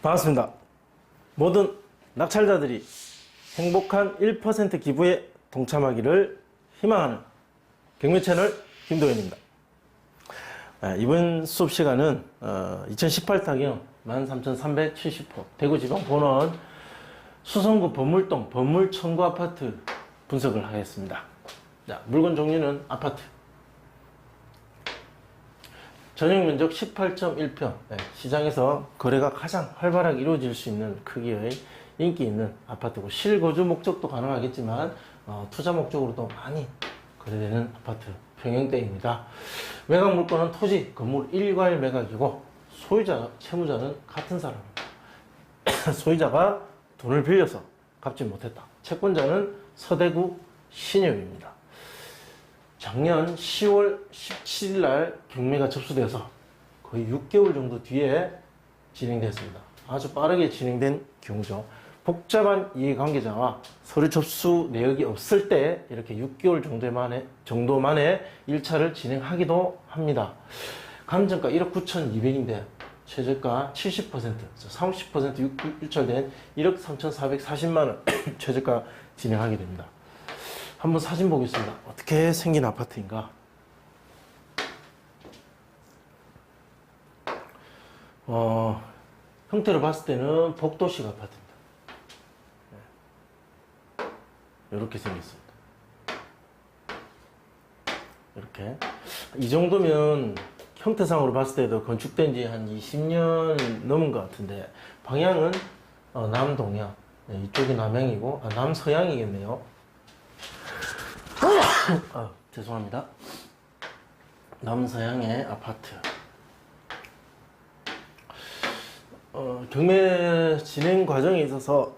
반갑습니다. 모든 낙찰자들이 행복한 1% 기부에 동참하기를 희망하는 경매 채널 김도현입니다. 이번 수업 시간은 2018타경 13,370호 대구지방 본원 수성구 범물동 범물 청구 아파트 분석을 하겠습니다. 자, 물건 종류는 아파트. 전용 면적 18.1평, 시장에서 거래가 가장 활발하게 이루어질 수 있는 크기의 인기 있는 아파트고, 실거주 목적도 가능하겠지만 투자 목적으로도 많이 거래되는 아파트 평형대입니다. 매각 물건은 토지, 건물 일괄 매각이고, 소유자, 채무자는 같은 사람입니다. 소유자가 돈을 빌려서 갚지 못했다. 채권자는 서대구 신협입니다. 작년 10월 17일 날 경매가 접수돼서 거의 6개월 정도 뒤에 진행됐습니다. 아주 빠르게 진행된 경우죠. 복잡한 이해관계자와 서류 접수 내역이 없을 때 이렇게 6개월 정도 만에 1차를 진행하기도 합니다. 감정가 1억 9,200인데 최저가 70%, 30% 유찰된 1억 3,440만원 최저가 진행하게 됩니다. 한번 사진 보겠습니다. 어떻게 생긴 아파트인가? 형태를 봤을 때는 복도식 아파트입니다. 이렇게 생겼습니다. 이렇게. 이 정도면 형태상으로 봤을 때도 건축된 지 한 20년 넘은 것 같은데, 방향은 남동향, 이쪽이 남향이고, 남서향이겠네요. 죄송합니다. 남서향의 아파트. 경매 진행 과정에 있어서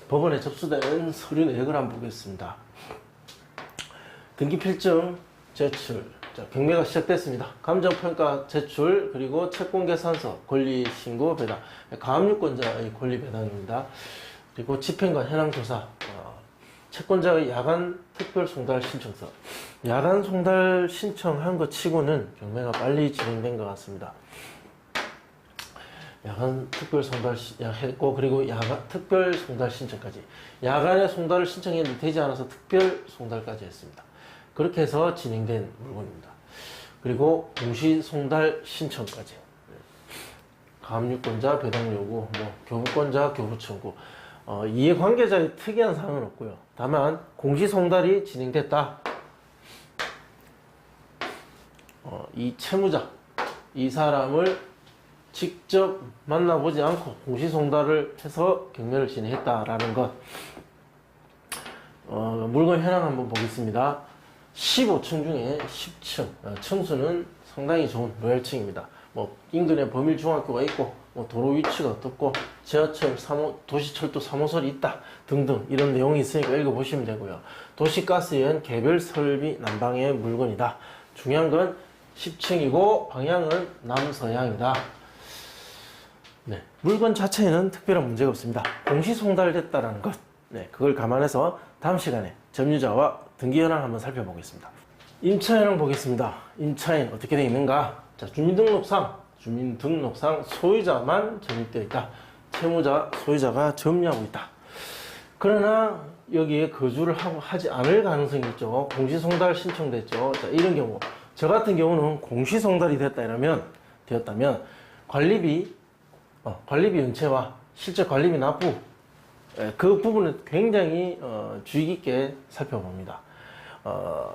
법원에 접수된 서류 내역을 한번 보겠습니다. 등기필증 제출. 자, 경매가 시작됐습니다. 감정평가 제출, 그리고 채권계산서, 권리신고 배당, 가압류권자의 권리배당입니다. 그리고 집행관 현황조사, 채권자의 야간 특별 송달 신청서. 야간 송달 신청한 것 치고는 경매가 빨리 진행된 것 같습니다. 야간 특별 송달 했고, 그리고 야간 특별 송달 신청까지. 야간에 송달을 신청했는데 되지 않아서 특별 송달까지 했습니다. 그렇게 해서 진행된 물건입니다. 그리고 공시 송달 신청까지. 가압류권자 배당 요구, 교부권자 교부 청구. 이해관계자의 특이한 사항은 없고요. 다만 공시 송달이 진행됐다. 이 채무자, 이 사람을 직접 만나보지 않고 공시 송달을 해서 경매를 진행했다라는 것. 물건 현황 한번 보겠습니다. 15층 중에 10층, 층수는 상당히 좋은 로얄층입니다. 인근에 범일중학교가 있고, 도로 위치가 어떻고, 지하철, 도시철도 3호선이 있다 등등 이런 내용이 있으니까 읽어보시면 되고요. 도시가스연 개별 설비 난방의 물건이다. 중요한 건 10층이고 방향은 남서향이다. 네, 물건 자체에는 특별한 문제가 없습니다. 공시 송달됐다라는 것, 그걸 감안해서 다음 시간에 점유자와 등기 현황 한번 살펴보겠습니다. 임차 현황 보겠습니다. 임차인 어떻게 되어 있는가? 자, 주민등록상 소유자만 전입되어 있다. 채무자, 소유자가 점유하고 있다. 그러나 여기에 거주를 하지 않을 가능성이 있죠. 공시송달 신청됐죠. 자, 이런 경우, 저 같은 경우는 공시송달이 되었다면 관리비 연체와 실제 관리비 납부, 그 부분을 굉장히 주의 깊게 살펴봅니다.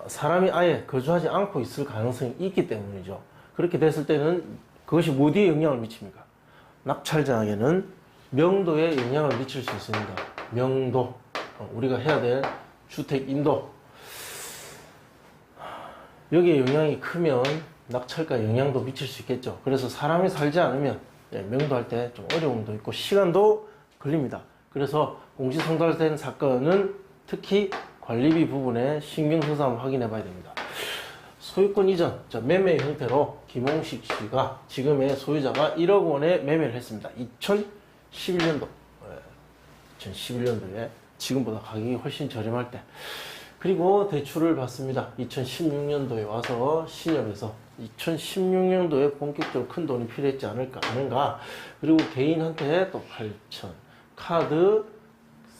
사람이 아예 거주하지 않고 있을 가능성이 있기 때문이죠. 그렇게 됐을 때는 그것이 어디에 영향을 미칩니까? 낙찰자에게는 명도에 영향을 미칠 수 있습니다. 명도, 우리가 해야 될 주택 인도, 여기에 영향이 크면 낙찰가에 영향도 미칠 수 있겠죠. 그래서 사람이 살지 않으면 명도할 때 좀 어려움도 있고 시간도 걸립니다. 그래서 공시송달된 사건은 특히 관리비 부분에 신경써서 한번 확인해 봐야 됩니다. 소유권 이전, 매매 형태로 김홍식 씨가 지금의 소유자가 1억 원에 매매를 했습니다. 2011년도에 지금보다 가격이 훨씬 저렴할 때. 그리고 대출을 받습니다. 2016년도에 와서 신협에서 2016년도에 본격적으로 큰 돈이 필요했지 않은가. 그리고 개인한테 또 8천, 카드,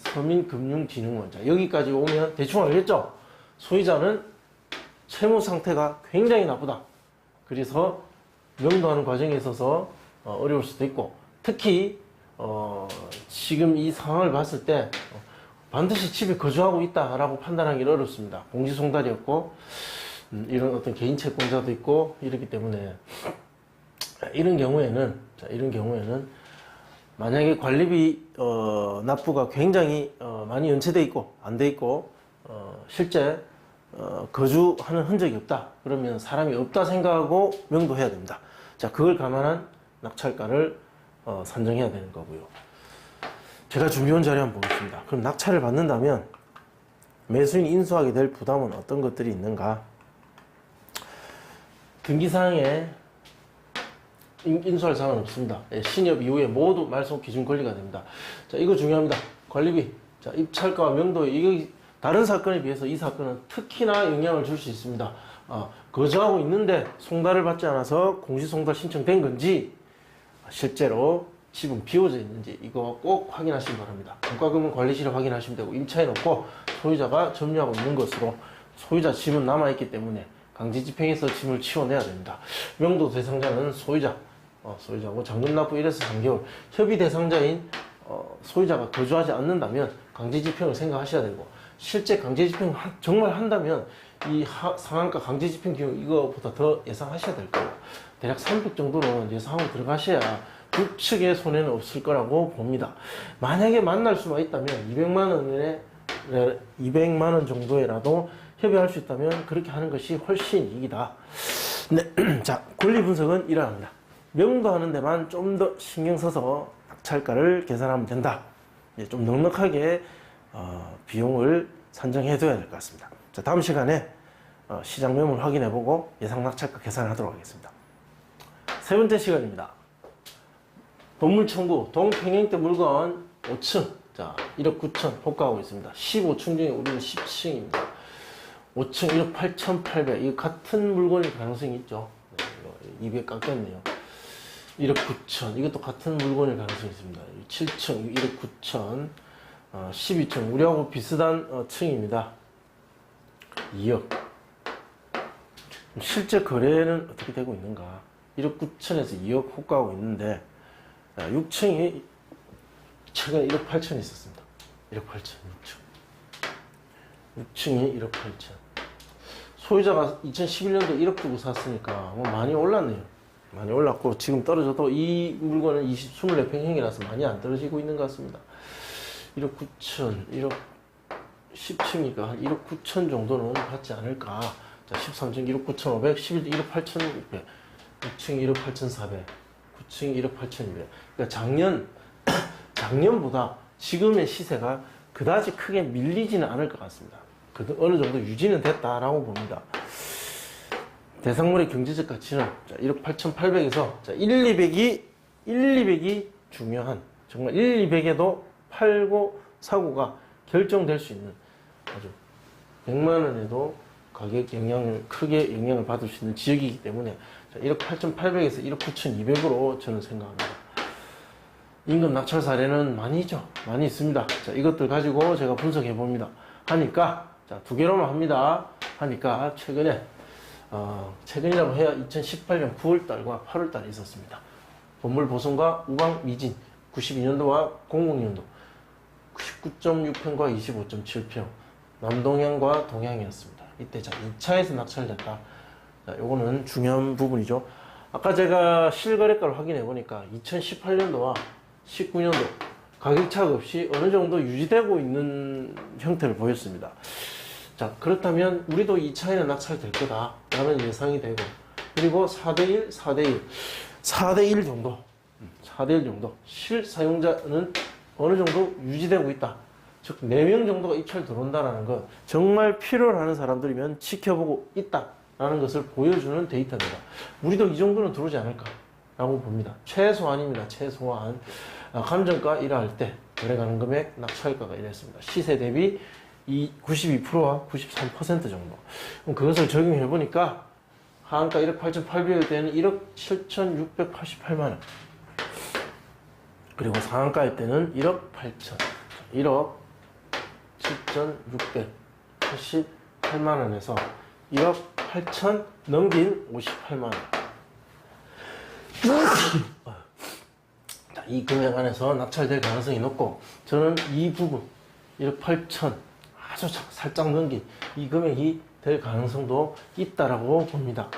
서민금융진흥원. 자, 여기까지 오면 대충 알겠죠? 소유자는 채무 상태가 굉장히 나쁘다. 그래서 명도하는 과정에 있어서 어려울 수도 있고, 특히 지금 이 상황을 봤을 때 반드시 집에 거주하고 있다라고 판단하기 어렵습니다. 공시송달이었고 이런 어떤 개인 채권자도 있고 이렇기 때문에 이런 경우에는 만약에 관리비 납부가 굉장히 많이 연체돼 있고 안 돼 있고 실제 거주하는 흔적이 없다. 그러면 사람이 없다 생각하고 명도해야 됩니다. 자, 그걸 감안한 낙찰가를 산정해야 되는 거고요. 제가 준비한 자료 한번 보겠습니다. 그럼 낙찰을 받는다면 매수인이 인수하게 될 부담은 어떤 것들이 있는가? 등기사항에 인수할 사항은 없습니다. 신협 이후에 모두 말소 기준 권리가 됩니다. 자, 이거 중요합니다. 관리비. 자, 입찰가와 명도. 이게 다른 사건에 비해서 이 사건은 특히나 영향을 줄 수 있습니다. 거주하고 있는데 송달을 받지 않아서 공시송달 신청된 건지 실제로 집은 비워져 있는지 이거 꼭 확인하시기 바랍니다. 공과금은 관리실에 확인하시면 되고 임차해 놓고 소유자가 점유하고 있는 것으로 소유자 집은 남아있기 때문에 강제집행해서 짐을 치워내야 됩니다. 명도 대상자는 소유자고 잔금 납부 1에서 3개월 협의 대상자인 소유자가 거주하지 않는다면 강제집행을 생각하셔야 되고 실제 강제집행 정말 한다면 이 상한가 강제집행 비용 이거보다 더 예상하셔야 될 거예요. 대략 300 정도로 예상하고 들어가셔야 우측의 손해는 없을 거라고 봅니다. 만약에 만날 수만 있다면 200만 원 정도에라도 협의할 수 있다면 그렇게 하는 것이 훨씬 이익이다. 네. 자, 권리 분석은 이러합니다. 명도하는 데만 좀 더 신경 써서 낙찰가를 계산하면 된다. 좀 넉넉하게 비용을 산정해 둬야 될 것 같습니다. 자, 다음 시간에 시장 매물 확인해보고 예상 낙찰가 계산하도록 하겠습니다. 세 번째 시간입니다. 동물 청구, 동평행대 물건 5층. 자, 1억 9천 호가하고 있습니다. 15층 중에 우리는 10층입니다. 5층 1억 8,800. 이거 같은 물건일 가능성이 있죠. 네, 이거 200 깎였네요. 1억 9천. 이것도 같은 물건일 가능성이 있습니다. 7층 1억 9천. 12층. 우리하고 비슷한 층입니다. 2억. 실제 거래는 어떻게 되고 있는가? 1억 9천에서 2억 호가하고 있는데 6층이 최근에 1억 8천 있었습니다. 1억 8천 6층이 1억 8천. 소유자가 2011년도 1억 주고 샀으니까 많이 올랐네요. 많이 올랐고 지금 떨어져도 이 물건은 24평형이라서 많이 안 떨어지고 있는 것 같습니다. 1억 9천 1억 10층이니까 한 1억 9천 정도는 받지 않을까. 자, 13층 1억 9천 5백, 11층 1억 8천 6백, 6층 1억 8천 4백, 9층 1억 8천 2백. 그러니까 작년보다 지금의 시세가 그다지 크게 밀리지는 않을 것 같습니다. 어느 정도 유지는 됐다라고 봅니다. 대상물의 경제적 가치는 1억 8,800에서 200이 중요한 정말 200에도 팔고 사고가 결정될 수 있는 아주 100만 원에도 가격 크게 영향을 받을 수 있는 지역이기 때문에 1억 8,800에서 1억 9,200으로 저는 생각합니다. 임금 낙찰 사례는 많이 있죠. 많이 있습니다. 자, 이것들 가지고 제가 분석해 봅니다. 하니까, 자, 두 개로만 합니다. 하니까, 최근이라고 해야 2018년 9월달과 8월달에 있었습니다. 건물 보선과 우방 미진, 92년도와 00년도, 19.6평과 25.7평, 남동향과 동향이었습니다. 이때, 자, 2차에서 낙찰됐다. 자, 요거는 중요한 부분이죠. 아까 제가 실거래가를 확인해 보니까 2018년도와 19년도 가격차가 없이 어느 정도 유지되고 있는 형태를 보였습니다. 자, 그렇다면 우리도 2차에는 낙찰될 거다 라는 예상이 되고, 그리고 4대1, 4대1, 4대1 정도, 4대1 정도 실사용자는 어느 정도 유지되고 있다. 즉 4명 정도가 입찰 들어온다라는 것, 정말 필요로 하는 사람들이면 지켜보고 있다라는 것을 보여주는 데이터입니다. 우리도 이 정도는 들어오지 않을까라고 봅니다. 최소한입니다. 최소한. 감정가 1할 때 거래가능 금액 낙찰가가 이랬습니다. 시세 대비 92%와 93% 정도. 그럼 그것을 적용해 보니까 하한가 1억 8,800일 때는 1억 7,688만 원. 그리고 상한가일 때는 1억 8천, 1억 7,688만 원에서 1억 8천 넘긴 58만 원. 자, 이 금액 안에서 낙찰될 가능성이 높고, 저는 이 부분 1억 8천 아주 살짝 넘긴 이 금액이 될 가능성도 있다라고 봅니다.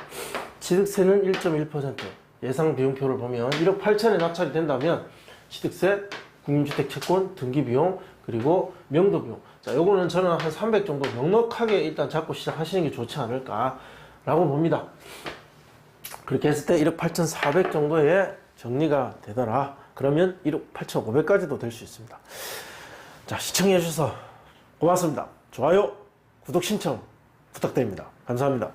취득세는 1.1%, 예상 비용표를 보면 1억 8천에 낙찰이 된다면 취득세, 국민주택 채권, 등기비용, 그리고 명도비용. 자, 요거는 저는 한 300 정도 넉넉하게 일단 잡고 시작하시는 게 좋지 않을까라고 봅니다. 그렇게 했을 때 1억 8,400 정도에 정리가 되더라. 그러면 1억 8,500까지도 될 수 있습니다. 자, 시청해 주셔서 고맙습니다. 좋아요, 구독 신청 부탁드립니다. 감사합니다.